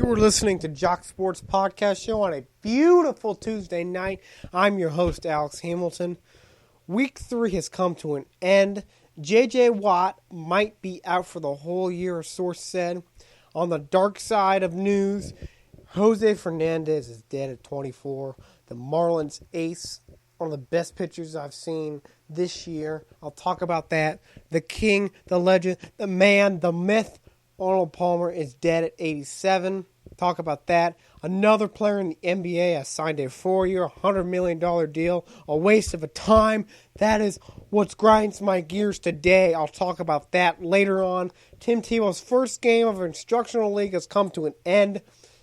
You were listening to Jacsports Podcast Show on a beautiful Tuesday night. I'm your host, Alex Hamilton. Week 3 has come to an end. J.J. Watt might be out for the whole year, a source said. On the dark side of news, Jose Fernandez is dead at 24. The Marlins ace, one of the best pitchers I've seen this year. I'll talk about that. The king, the legend, the man, the myth, Arnold Palmer is dead at 87. Talk about that. Another player in the NBA has signed a 4-year, $100 million deal. A waste of a time. That is what grinds my gears today. I'll talk about that later on. Tim Tebow's first game of Instructional League has come to an end.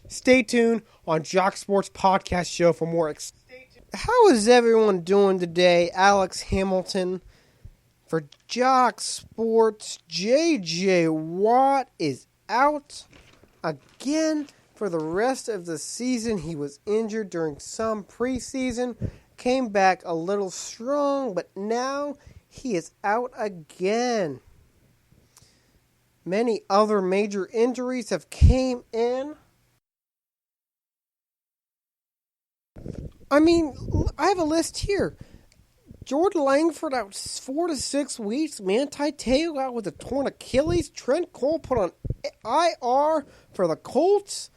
Stay tuned on Jacsports Podcast Show for more. How is everyone doing today? Alex Hamilton for Jacsports. J.J. Watt is out again for the rest of the season. He was injured during some preseason, came back a little strong, but now he is out again. Many other major injuries have came in. I mean, I have a list here. Jordan Langford out 4 to 6 weeks. Manti Te'o out with a torn Achilles. Trent Cole put on IR for the Colts.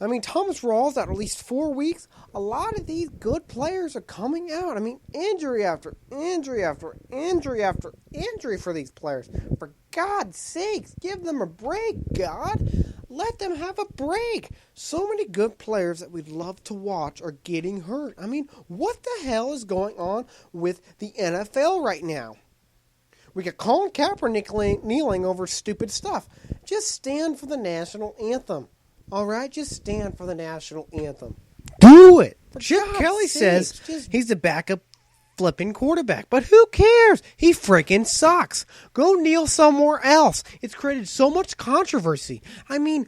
I mean, Thomas Rawls out at least 4 weeks. A lot of these good players are coming out. I mean, injury after injury after injury after injury for these players. For God's sakes, give them a break, God. Let them have a break. So many good players that we'd love to watch are getting hurt. I mean, what the hell is going on with the NFL right now? We got Colin Kaepernick kneeling over stupid stuff. Just stand for the national anthem. All right? Just stand for the national anthem. Do it. Chip Kelly says he's the backup flipping quarterback. But who cares? He freaking sucks. Go kneel somewhere else. It's created so much controversy. I mean,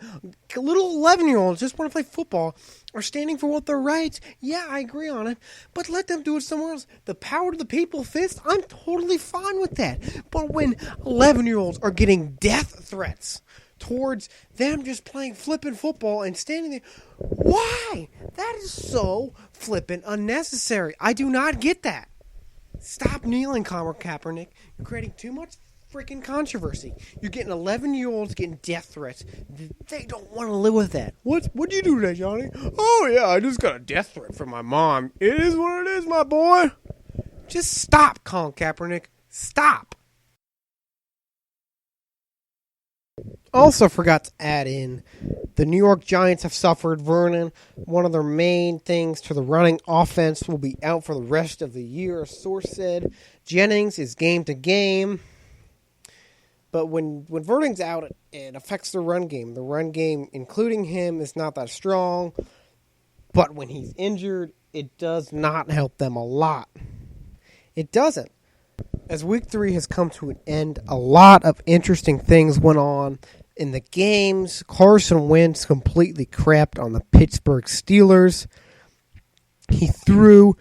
little 11-year-olds just want to play football, are standing for what their rights. Yeah, I agree on it. But let them do it somewhere else. The power to the people fist, I'm totally fine with that. But when 11-year-olds are getting death threats towards them just playing flipping football and standing there, why? That is so flippin' unnecessary. I do not get that. Stop kneeling, Colin Kaepernick. You're creating too much freaking controversy. You're getting 11-year-olds getting death threats. They don't want to live with that. What'd you do today, Johnny? Oh, yeah, I just got a death threat from my mom. It is what it is, my boy. Just stop, Colin Kaepernick. Stop. Also forgot to add in, the New York Giants have suffered Vernon. One of their main things to the running offense will be out for the rest of the year, a source said. Jennings is game to game. But when Vernon's out, it affects the run game. The run game, including him, is not that strong. But when he's injured, it does not help them a lot. It doesn't. As Week 3 has come to an end, a lot of interesting things went on in the games. Carson Wentz completely crapped on the Pittsburgh Steelers. He threw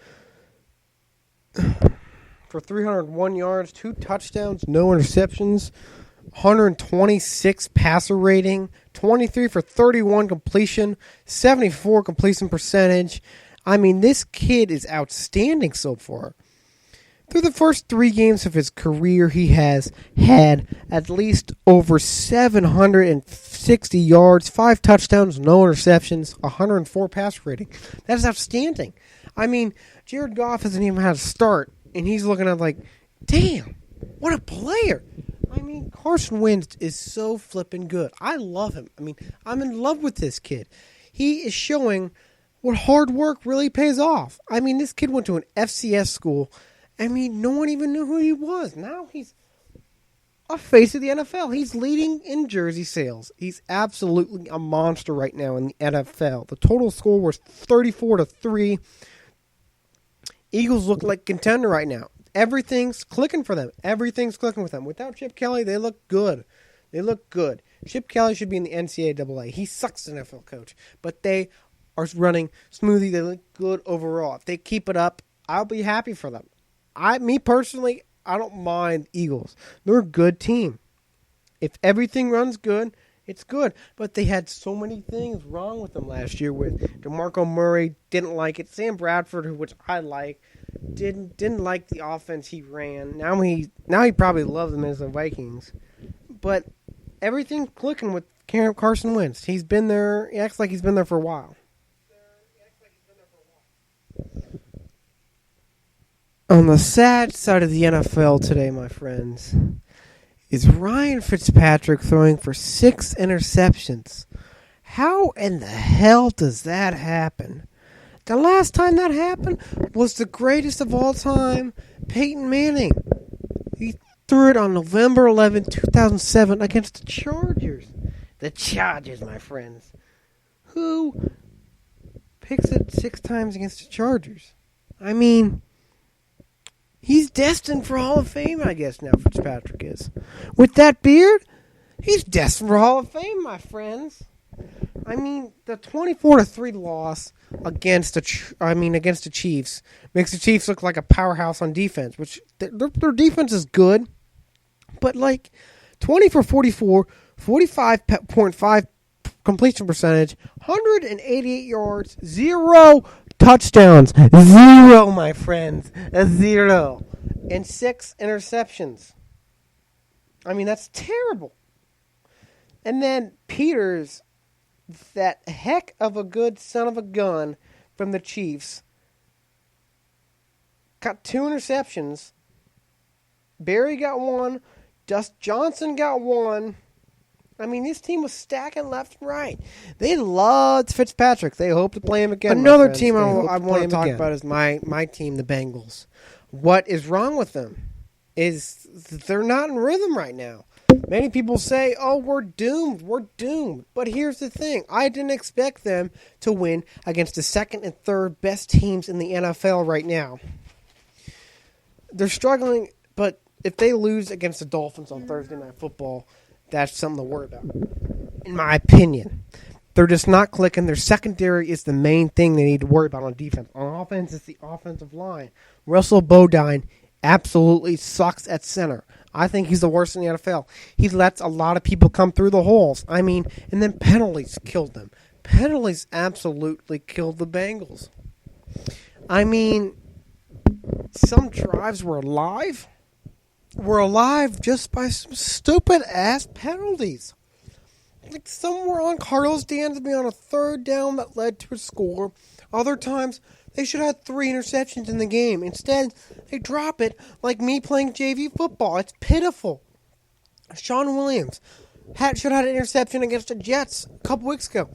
for 301 yards, 2 touchdowns, no interceptions, 126 passer rating, 23 for 31 completion, 74 completion percentage. I mean, this kid is outstanding so far. Through the first 3 games of his career, he has had at least over 760 yards, 5 touchdowns, no interceptions, 104 passer rating. That is outstanding. I mean, Jared Goff hasn't even had a start, and he's looking at like, damn, what a player. I mean, Carson Wentz is so flipping good. I love him. I mean, I'm in love with this kid. He is showing what hard work really pays off. I mean, this kid went to an FCS school. I mean, no one even knew who he was. Now he's a face of the NFL. He's leading in jersey sales. He's absolutely a monster right now in the NFL. The total score was 34-3. Eagles look like contender right now. Everything's clicking for them. Everything's clicking with them. Without Chip Kelly, they look good. They look good. Chip Kelly should be in the NCAA. He sucks as an NFL coach. But they are running smoothly. They look good overall. If they keep it up, I'll be happy for them. Me personally, I don't mind Eagles. They're a good team. If everything runs good It's good, but they had so many things wrong with them last year. With DeMarco Murray, didn't like it. Sam Bradford, which I like, didn't like the offense he ran. Now he probably loves them as the Vikings, but everything's clicking with Carson Wentz. He's been there. He acts like he's been there for a while. On the sad side of the NFL today, my friends, is Ryan Fitzpatrick throwing for 6 interceptions. How in the hell does that happen? The last time that happened was the greatest of all time, Peyton Manning. He threw it on November 11, 2007 against the Chargers. The Chargers, my friends. Who picks it 6 times against the Chargers? I mean, he's destined for Hall of Fame, I guess, now Fitzpatrick is. With that beard, he's destined for Hall of Fame, my friends. I mean, the 24-3 loss against the Chiefs makes the Chiefs look like a powerhouse on defense, which their defense is good. But, 20 for 44, 45.5 completion percentage, 188 yards, 0 touchdowns. 0, my friends. 0. And 6 interceptions. I mean, that's terrible. And then Peters, that heck of a good son of a gun from the Chiefs, got 2 interceptions. Barry got 1. Dust Johnson got 1. I mean, this team was stacking left and right. They loved Fitzpatrick. They hope to play him again. Another team I want to talk about is my team, the Bengals. What is wrong with them is they're not in rhythm right now. Many people say, oh, we're doomed. We're doomed. But here's the thing. I didn't expect them to win against the second and third best teams in the NFL right now. They're struggling, but if they lose against the Dolphins on Thursday Night Football, that's something to worry about, in my opinion. They're just not clicking. Their secondary is the main thing they need to worry about on defense. On offense, it's the offensive line. Russell Bodine absolutely sucks at center. I think he's the worst in the NFL. He lets a lot of people come through the holes. I mean, and then penalties killed them. Penalties absolutely killed the Bengals. I mean, some drives were alive. Were alive just by some stupid-ass penalties. Like some were on Carlos Dansby on a third down that led to a score. Other times, they should have had 3 interceptions in the game. Instead, they drop it like me playing JV football. It's pitiful. Sean Williams should have had an interception against the Jets a couple weeks ago.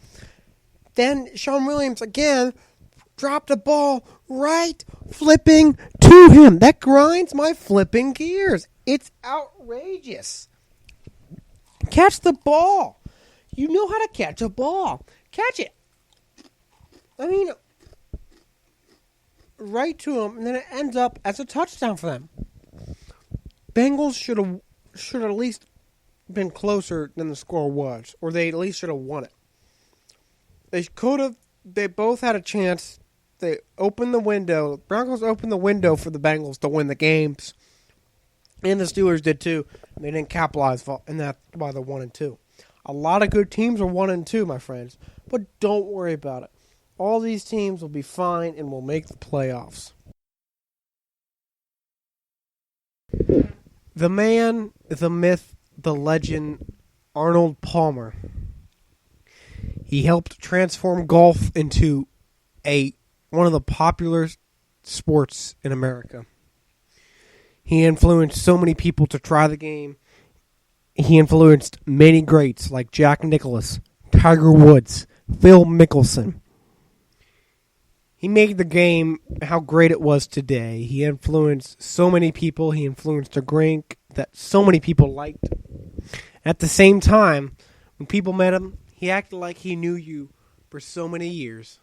Then Sean Williams, again, dropped a ball right flipping to him. That grinds my flipping gears. It's outrageous. Catch the ball. You know how to catch a ball. Catch it. I mean, right to him, and then it ends up as a touchdown for them. Bengals should at least been closer than the score was, or they at least should have won it. They could have. They both had a chance. They opened the window. Broncos opened the window for the Bengals to win the games, and the Steelers did too. They didn't capitalize, and that's why they're 1-2. A lot of good teams are 1-2, my friends, but don't worry about it. All these teams will be fine and will make the playoffs. The man, the myth, the legend, Arnold Palmer. He helped transform golf into one of the popular sports in America. He influenced so many people to try the game. He influenced many greats like Jack Nicklaus, Tiger Woods, Phil Mickelson. He made the game how great it was today. He influenced so many people. He influenced a drink that so many people liked. At the same time, when people met him, he acted like he knew you for so many years.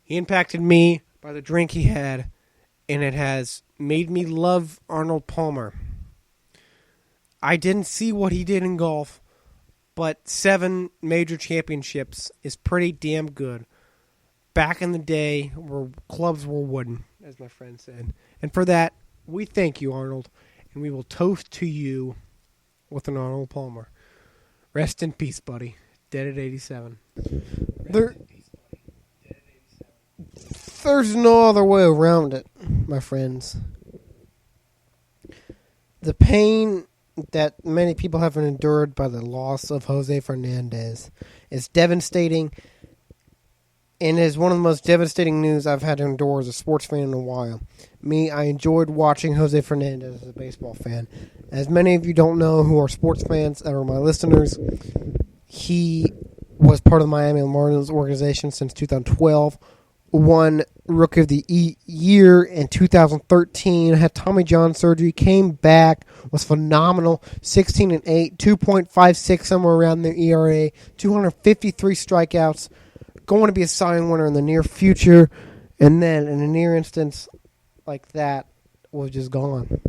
He impacted me by the drink he had, and it has made me love Arnold Palmer. I didn't see what he did in golf, but 7 major championships is pretty damn good. Back in the day, where clubs were wooden, as my friend said. And for that, we thank you, Arnold, and we will toast to you with an Arnold Palmer. Rest in peace, buddy. Dead at 87. There's no other way around it, my friends. The pain that many people have endured by the loss of Jose Fernandez is devastating, and is one of the most devastating news I've had to endure as a sports fan in a while. I enjoyed watching Jose Fernandez as a baseball fan. As many of you don't know who are sports fans that are my listeners, he was part of the Miami Marlins organization since 2012, won Rookie of the Year in 2013, had Tommy John surgery, came back, was phenomenal, 16-8, 2.56 somewhere around their ERA, 253 strikeouts, going to be a Cy Young winner in the near future, and then in a near instance like that, was just gone.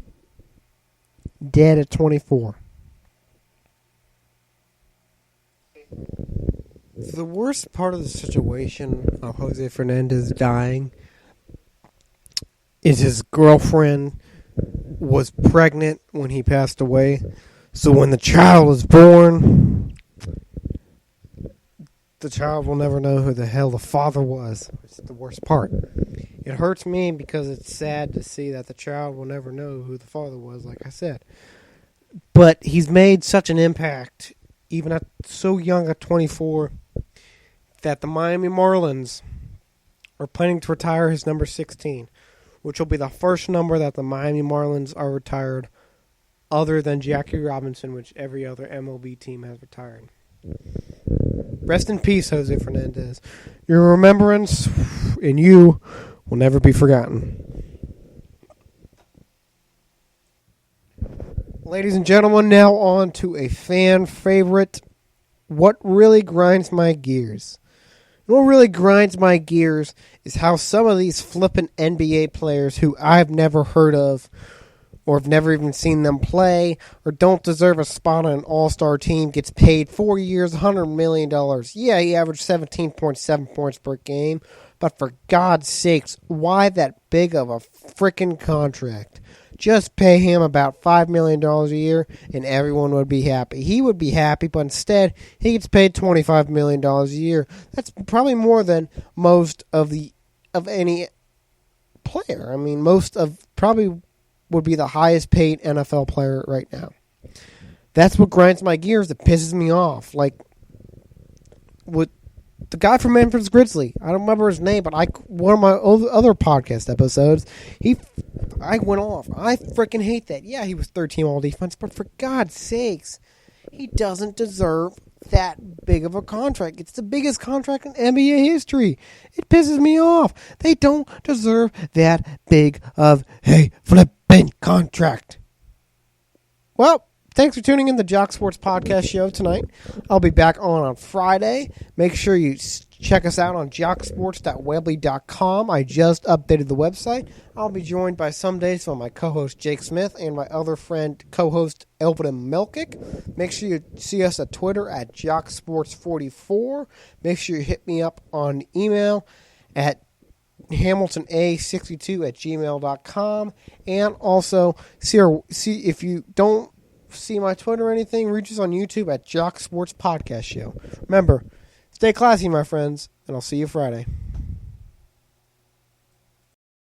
Dead at 24. The worst part of the situation of Jose Fernandez dying is his girlfriend was pregnant when he passed away. So when the child was born, the child will never know who the hell the father was. It's the worst part. It hurts me because it's sad to see that the child will never know who the father was, like I said. But he's made such an impact, even at so young at 24, that the Miami Marlins are planning to retire his number 16, which will be the first number that the Miami Marlins are retired other than Jackie Robinson, which every other MLB team has retired. Rest in peace, Jose Fernandez. Your remembrance in you will never be forgotten. Ladies and gentlemen, now on to a fan favorite. What really grinds my gears? What really grinds my gears is how some of these flippin' NBA players who I've never heard of or have never even seen them play or don't deserve a spot on an all-star team gets paid 4 years, $100 million. Yeah, he averaged 17.7 points per game, but for God's sakes, why that big of a frickin' contract? Just pay him about $5 million a year and everyone would be happy. He would be happy, but instead he gets paid $25 million a year. That's probably more than most of any player. I mean, most of probably would be the highest paid NFL player right now. That's what grinds my gears. It pisses me off. Like, with the guy from Memphis Grizzly, I don't remember his name, but one of my other podcast episodes, I went off. I freaking hate that. Yeah, he was third team all defense, but for God's sakes, he doesn't deserve that big of a contract. It's the biggest contract in NBA history. It pisses me off. They don't deserve that big of a flipping contract. Well, thanks for tuning in to the Jacsports Podcast Show tonight. I'll be back on Friday. Make sure you check us out on jocksports.weebly.com. I just updated the website. I'll be joined by some days by my co-host Jake Smith and my other friend, co-host Elvin Melkick. Make sure you see us at Twitter at jocksports44. Make sure you hit me up on email at hamiltona62@gmail.com. And also, see if you don't see my Twitter or anything, reach us on YouTube at Jacsports Podcast Show. Remember, stay classy, my friends, and I'll see you Friday.